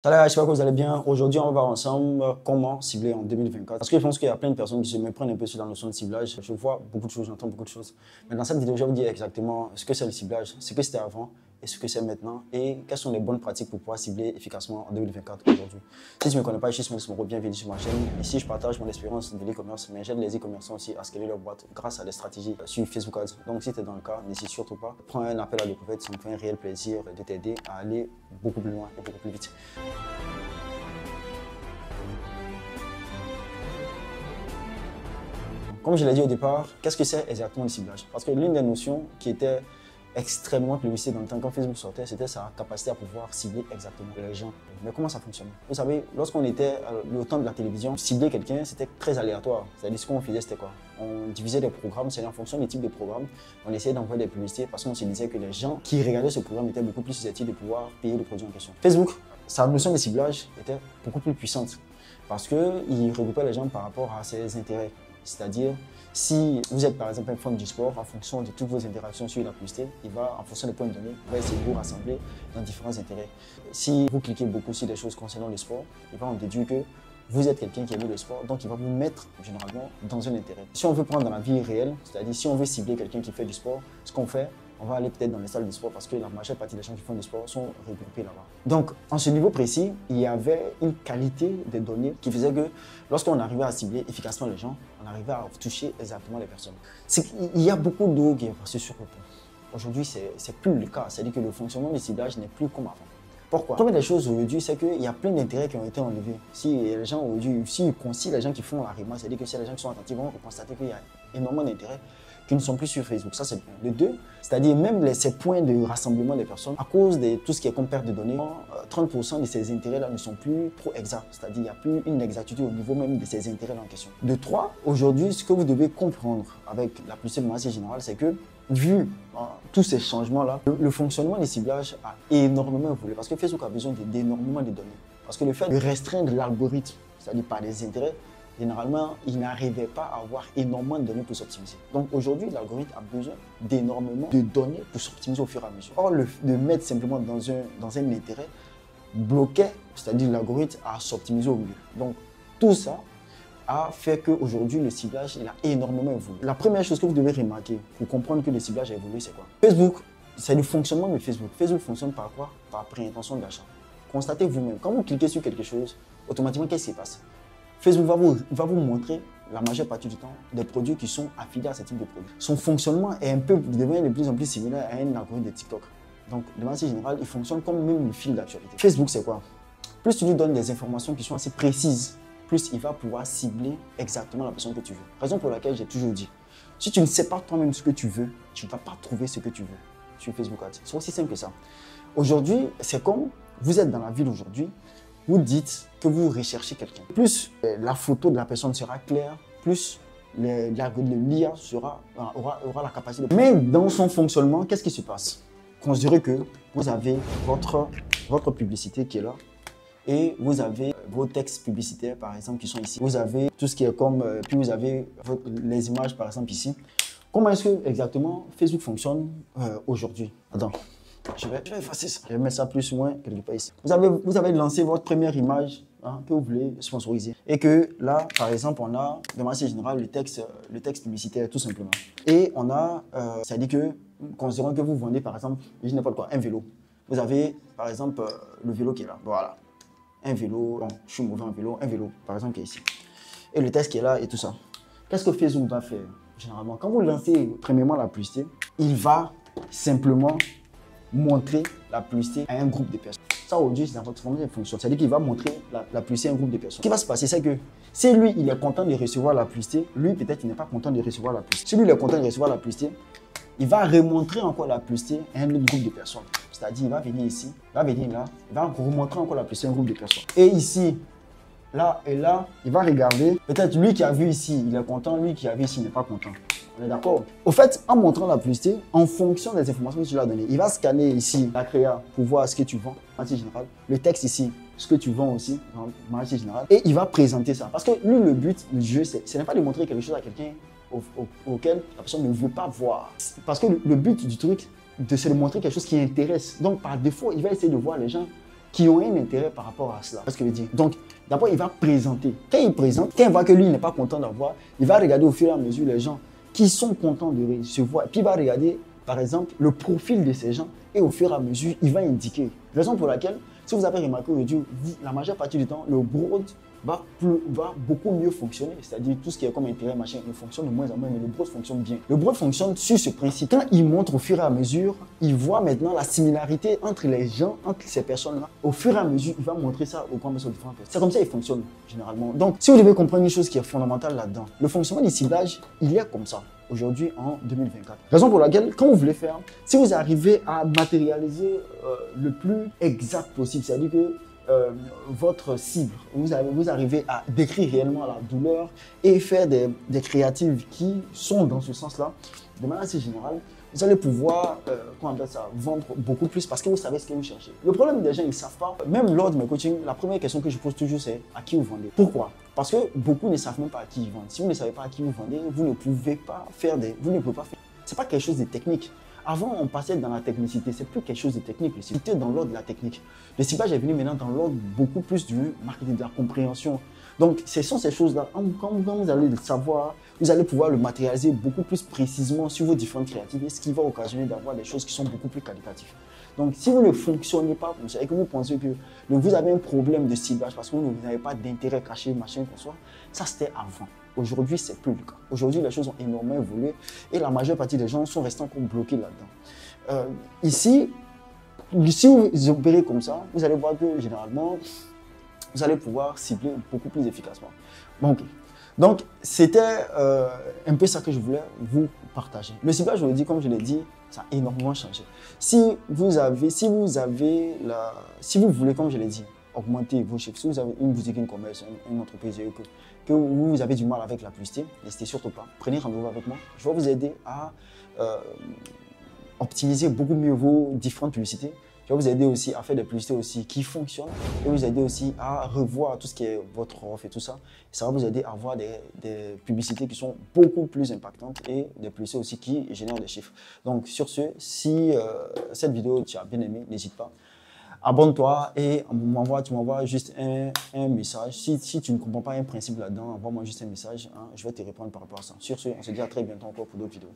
Salut, j'espère que vous allez bien. Aujourd'hui, on va voir ensemble comment cibler en 2024. Parce que je pense qu'il y a plein de personnes qui se méprennent un peu sur la notion de ciblage. Je vois beaucoup de choses, j'entends beaucoup de choses. Mais dans cette vidéo, je vais vous dire exactement ce que c'est le ciblage, ce que c'était avant et ce que c'est maintenant et quelles sont les bonnes pratiques pour pouvoir cibler efficacement en 2024 aujourd'hui. Si tu ne me connais pas, je suis Smith Moro, bienvenue sur ma chaîne. Ici, je partage mon expérience de l'e-commerce, mais j'aide les e-commerçants aussi à scaler leur boîte grâce à des stratégies sur Facebook Ads. Donc, si tu es dans le cas, n'hésite surtout pas. Prends un appel à la découverte, ça me fait un réel plaisir de t'aider à aller beaucoup plus loin et beaucoup plus vite. Comme je l'ai dit au départ, qu'est-ce que c'est exactement le ciblage? Parce que l'une des notions qui était extrêmement plébiscitée dans le temps quand Facebook sortait, c'était sa capacité à pouvoir cibler exactement les gens. Mais comment ça fonctionne? Vous savez, lorsqu'on était au temps de la télévision, cibler quelqu'un, c'était très aléatoire. C'est-à-dire ce qu'on faisait, c'était quoi? On divisait des programmes, c'est en fonction des types de programmes, on essayait d'envoyer des publicités parce qu'on se disait que les gens qui regardaient ce programme étaient beaucoup plus susceptibles de pouvoir payer le produit en question. Facebook, sa notion de ciblage était beaucoup plus puissante parce qu'il regroupait les gens par rapport à ses intérêts. C'est-à-dire, si vous êtes par exemple un fan du sport, en fonction de toutes vos interactions sur la publicité, il va, en fonction des points donnés, il va essayer de vous rassembler dans différents intérêts. Si vous cliquez beaucoup sur des choses concernant le sport, il va en déduire que vous êtes quelqu'un qui aime le sport, donc il va vous mettre généralement dans un intérêt. Si on veut prendre dans la vie réelle, c'est-à-dire si on veut cibler quelqu'un qui fait du sport, ce qu'on fait, on va aller peut-être dans les salles de sport parce que la majeure partie des gens qui font du sport sont regroupés là-bas. Donc, en ce niveau précis, il y avait une qualité des données qui faisait que lorsqu'on arrivait à cibler efficacement les gens, on arrivait à toucher exactement les personnes. Il y a beaucoup d'eau qui est passée sur le pont. Aujourd'hui, c'est plus le cas. C'est-à-dire que le fonctionnement du ciblage n'est plus comme avant. Pourquoi? La première des choses aujourd'hui, c'est qu'il y a plein d'intérêts qui ont été enlevés. Si les gens aujourd'hui, s'ils concilient les gens qui font la REMA, c'est-à-dire que si les gens qui sont attentifs vont constater qu'il y a énormément d'intérêts qui ne sont plus sur Facebook. Ça, c'est bien. De deux, c'est-à-dire même ces points de rassemblement des personnes, à cause de tout ce qui est comme perte de données, 30% de ces intérêts-là ne sont plus trop exacts. C'est-à-dire qu'il n'y a plus une exactitude au niveau même de ces intérêts-là en question. De trois, aujourd'hui, ce que vous devez comprendre avec la publicité de manière générale, c'est que vu tous ces changements-là, le fonctionnement des ciblages a énormément évolué parce que Facebook a besoin d'énormément de données. Parce que le fait de restreindre l'algorithme, c'est-à-dire par des intérêts, généralement, il n'arrivait pas à avoir énormément de données pour s'optimiser. Donc aujourd'hui, l'algorithme a besoin d'énormément de données pour s'optimiser au fur et à mesure. Or, de mettre simplement dans un intérêt bloquait, c'est-à-dire l'algorithme à s'optimiser au mieux. Donc tout ça a fait qu'aujourd'hui, le ciblage il a énormément évolué. La première chose que vous devez remarquer pour comprendre que le ciblage a évolué, c'est quoi? Facebook, c'est le fonctionnement de Facebook. Facebook fonctionne par quoi? Par préintention d'achat. Constatez vous-même, quand vous cliquez sur quelque chose, automatiquement, qu'est-ce qui se passe? Facebook va vous montrer la majeure partie du temps des produits qui sont affiliés à ce type de produits. Son fonctionnement est devient de plus en plus similaire à un algorithme de TikTok. Donc, de manière générale, il fonctionne comme même le fil d'actualité. Facebook, c'est quoi? Plus tu lui donnes des informations qui sont assez précises, plus il va pouvoir cibler exactement la personne que tu veux. Raison pour laquelle j'ai toujours dit, si tu ne sais pas toi-même ce que tu veux, tu ne vas pas trouver ce que tu veux sur Facebook Ads. C'est aussi simple que ça. Aujourd'hui, c'est comme vous êtes dans la ville aujourd'hui, vous dites que vous recherchez quelqu'un. Plus la photo de la personne sera claire, plus l'IA aura la capacité de... Mais dans son fonctionnement, qu'est-ce qui se passe? Considérez que vous avez votre publicité qui est là et vous avez vos textes publicitaires, par exemple, qui sont ici. Vous avez tout ce qui est comme... puis vous avez les images, par exemple, ici. Comment est-ce que exactement Facebook fonctionne aujourd'hui? Attends. Je vais effacer ça. Je vais mettre ça plus ou moins quelque part ici. Vous avez lancé votre première image que vous voulez sponsoriser. Et que là, par exemple, on a, de manière générale, le texte publicitaire, tout simplement. Et on a, c'est-à-dire que, considérons que vous vendez, par exemple, je n'importe quoi, un vélo. Vous avez, par exemple, le vélo qui est là. Voilà. Un vélo, bon, je suis mauvais en vélo, un vélo, par exemple, qui est ici. Et le texte qui est là et tout ça. Qu'est-ce que Facebook va faire, généralement? Quand vous lancez, premièrement, la publicité, il va simplement montrer la publicité à un groupe de personnes. Ça, aujourd'hui, c'est dans votre fonction. C'est-à-dire qu'il va montrer la publicité à un groupe de personnes. Ce qui va se passer, c'est que si lui, il est content de recevoir la publicité, lui, peut-être, il n'est pas content de recevoir la publicité. Si lui, il est content de recevoir la publicité, il va remontrer encore la publicité à un autre groupe de personnes. C'est-à-dire, il va venir ici, il va venir là, il va remontrer encore la publicité à un groupe de personnes. Et ici, là et là, il va regarder. Peut-être lui qui a vu ici, il est content, lui qui a vu ici, il n'est pas content. On est d'accord? Au fait, en montrant la publicité, en fonction des informations que tu lui as données, il va scanner ici la créa pour voir ce que tu vends en général. Le texte ici, ce que tu vends aussi en marché général. Et il va présenter ça. Parce que lui, le but du jeu, ce n'est pas de montrer quelque chose à quelqu'un auquel la personne ne veut pas voir. Parce que le but du truc, c'est de montrer quelque chose qui intéresse. Donc, par défaut, il va essayer de voir les gens qui ont un intérêt par rapport à cela. C'est ce que je veux dire. Donc, d'abord, il va présenter. Quand il présente, quand il voit que lui n'est pas content d'avoir, il va regarder au fur et à mesure les gens qui sont contents de se voir. Et puis, il va regarder, par exemple, le profil de ces gens et au fur et à mesure, il va indiquer. Raison pour laquelle, si vous avez remarqué aujourd'hui, la majeure partie du temps, le broad va beaucoup mieux fonctionner. C'est-à-dire tout ce qui est comme intérêt, machin, il fonctionne de moins en moins, mais le broad fonctionne bien. Le broad fonctionne sur ce principe. Quand il montre au fur et à mesure, il voit maintenant la similarité entre les gens, entre ces personnes-là. Au fur et à mesure, il va montrer ça aux grands sur différentes personnes. C'est comme ça qu'il fonctionne, généralement. Donc, si vous devez comprendre une chose qui est fondamentale là-dedans, le fonctionnement du ciblage, il est comme ça, aujourd'hui en 2024. Raison pour laquelle, quand vous voulez faire, si vous arrivez à matérialiser le plus exact possible, c'est-à-dire que votre cible, vous arrivez à décrire réellement la douleur et faire des créatives qui sont dans ce sens-là, de manière assez générale, vous allez pouvoir comment on appelle ça, vendre beaucoup plus parce que vous savez ce que vous cherchez. Le problème des gens, ils ne savent pas. Même lors de mes coachings, la première question que je pose toujours, c'est à qui vous vendez. Pourquoi? Parce que beaucoup ne savent même pas à qui ils vendent. Si vous ne savez pas à qui vous vendez, vous ne pouvez pas faire vous ne pouvez pas faire. C'est pas quelque chose de technique. Avant, on passait dans la technicité. C'est plus quelque chose de technique. C'était dans l'ordre de la technique. Le ciblage est venu maintenant dans l'ordre beaucoup plus du marketing, de la compréhension. Donc, ce sont ces choses-là. Quand vous allez le savoir, vous allez pouvoir le matérialiser beaucoup plus précisément sur vos différentes créatives, ce qui va occasionner d'avoir des choses qui sont beaucoup plus qualitatives. Donc, si vous ne fonctionnez pas comme ça et que vous pensez que vous avez un problème de ciblage parce que vous n'avez pas d'intérêt caché, machin, qu'on soit, ça c'était avant. Aujourd'hui, ce n'est plus le cas. Aujourd'hui, les choses ont énormément évolué et la majeure partie des gens sont restés encore bloqués là-dedans. Ici, si vous opérez comme ça, vous allez voir que généralement, vous allez pouvoir cibler beaucoup plus efficacement. Bon, okay. Donc, c'était un peu ça que je voulais vous partager. Le ciblage, je vous le dis, comme je l'ai dit, ça a énormément changé. Si vous voulez, comme je l'ai dit, augmenter vos chiffres, si vous avez une boutique, une commerce, une entreprise, que vous avez du mal avec la publicité, n'hésitez surtout pas. Prenez rendez-vous avec moi. Je vais vous aider à optimiser beaucoup mieux vos différentes publicités. Je vais vous aider aussi à faire des publicités aussi qui fonctionnent. Je vais vous aider aussi à revoir tout ce qui est votre offre et tout ça. Ça va vous aider à avoir des publicités qui sont beaucoup plus impactantes et des publicités aussi qui génèrent des chiffres. Donc sur ce, si cette vidéo tu as bien aimé, n'hésite pas. Abonne-toi et tu m'envoies juste un message. Si tu ne comprends pas un principe là-dedans, envoie-moi juste un message. Hein, je vais te répondre par rapport à ça. Sur ce, on se dit à très bientôt encore pour d'autres vidéos.